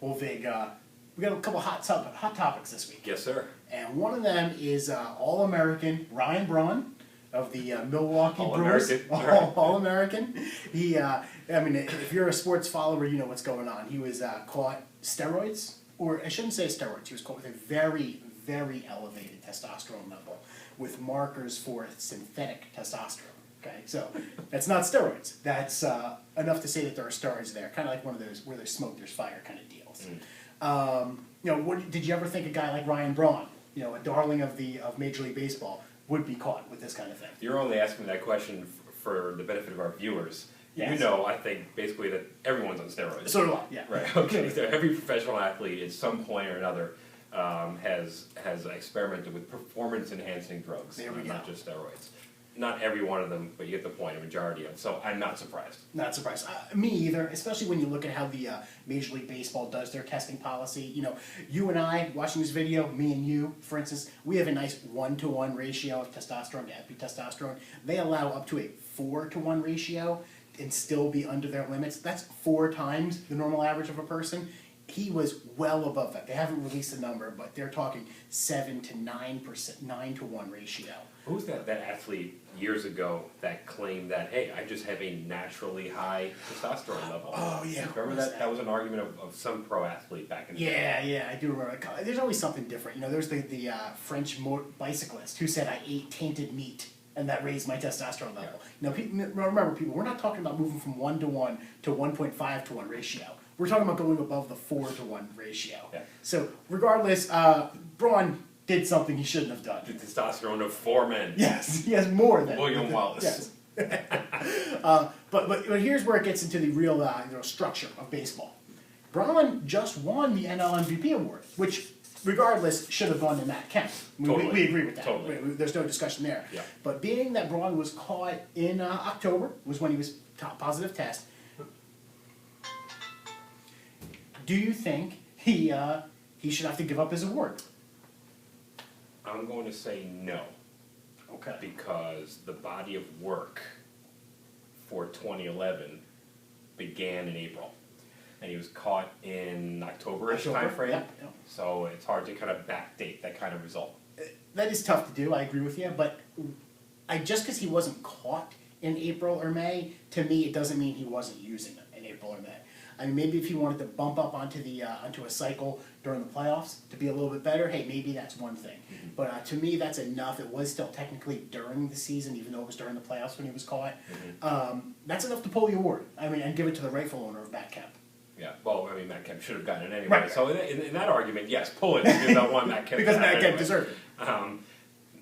Well, Vig, we got a couple hot topics this week. Yes, sir. And one of them is All-American Ryan Braun of the Milwaukee Brewers. All-American. He, I mean, if you're a sports follower, you know what's going on. He was caught steroids, or I shouldn't say steroids. He was caught with a very, very elevated testosterone level with markers for synthetic testosterone. Okay, so that's not steroids. That's enough to say that there are steroids there, kind of like one of those where there's smoke, there's fire kind of deals. You know, what, did you ever think a guy like Ryan Braun, you know, a darling of Major League Baseball, would be caught with this kind of thing? You're only asking that question for the benefit of our viewers. Yes. You know, I think basically that everyone's on steroids. So do I. Yeah. Right. Okay. So every professional athlete, at some point or another, has experimented with performance-enhancing drugs, not just steroids. Not every one of them, but you get the point, a majority of them. So I'm not surprised. Not surprised. Me either, especially when you look at how the Major League Baseball does their testing policy. You know, you and I, watching this video, me and you, for instance, we have a nice 1-to-1 ratio of testosterone to epitestosterone. They allow up to a 4-to-1 ratio and still be under their limits. That's 4 times the normal average of a person. He was well above that. They haven't released a number, but they're talking 7 to 9%, 9-to-1 ratio. Who's that athlete years ago that claimed that, hey, I just have a naturally high testosterone level? Oh, yeah. Remember that? That was an argument of some pro athlete back in the day. Yeah, I do remember. There's always something different. You know, there's the French bicyclist who said, I ate tainted meat, and that raised my testosterone level. Yeah. Now, remember, people, we're not talking about moving from 1-to-1 to 1.5-to-1 ratio. We're talking about going above the 4-to-1 ratio. Yeah. So, regardless, Braun did something he shouldn't have done. The testosterone of 4 men. Yes, he has more than William Wallace. Yes. But here's where it gets into the real structure of baseball. Braun just won the NL MVP award, which, regardless, should have gone to Matt Kemp. Totally. We agree with that. Totally. There's no discussion there. Yeah. But being that Braun was caught in October, was when he was positive test, do you think he should have to give up his award? I'm going to say no. Okay. Because the body of work for 2011 began in April. And he was caught in October-ish time frame. Yeah. So it's hard to kind of backdate that kind of result. That is tough to do, I agree with you, but just because he wasn't caught in April or May, to me it doesn't mean he wasn't using it in April or May. I mean, maybe if he wanted to bump up onto a cycle during the playoffs to be a little bit better, hey, maybe that's one thing. Mm-hmm. But to me, that's enough. It was still technically during the season, even though it was during the playoffs when he was caught. Mm-hmm. That's enough to pull the award. I mean, and give it to the rightful owner of Matt Kemp. Yeah, well, I mean, Matt Kemp should have gotten it anyway. Right. So in that argument, yes, pull it because I want Matt Kemp. Because Matt Kemp anyway. deserved it.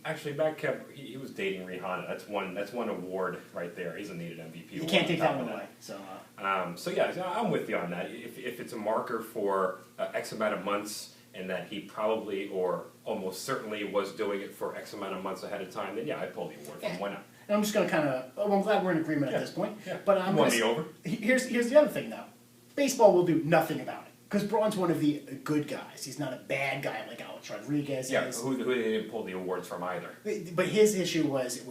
Actually, Matt Kemp, he was dating Rihanna. That's one award right there. He's a needed MVP. You can't take that one away. So yeah, I'm with you on that. If it's a marker for X amount of months and that he probably or almost certainly was doing it for X amount of months ahead of time, then yeah, I'd pull the award from him. Why not? and I'm just going to kind of, well, I'm glad we're in agreement at this point. Yeah. But I'm won me over. Here's the other thing, though. Baseball will do nothing about it. Because Braun's one of the good guys. He's not a bad guy like Alex Rodriguez Yeah, is. who they didn't pull the awards from either. But his issue was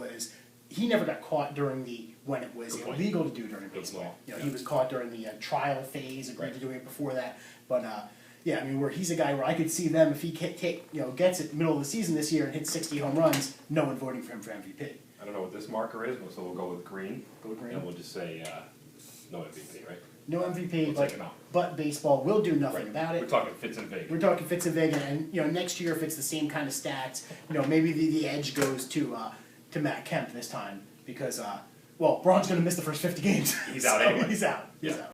he never got caught during when it was Good point. illegal to do during Good baseball. point. You know, Yeah. he was caught during the trial phase, agreed Right. to doing it before that. But yeah, I mean, where he's a guy where I could see them if he gets it middle of the season this year and hits 60 home runs, no one voting for him for MVP. I don't know what this marker is, so we'll go with green. Go with green. And we'll just say no MVP, right? No MVP, We'll take him out. but baseball will do nothing Right. about it. We're talking Fitz and Vig. We're talking Fitz and Vig, and next year if it's the same kind of stats, maybe the edge goes to Matt Kemp this time because Braun's going to miss the first 50 games. He's out So anyway. He's out. He's Yeah. out.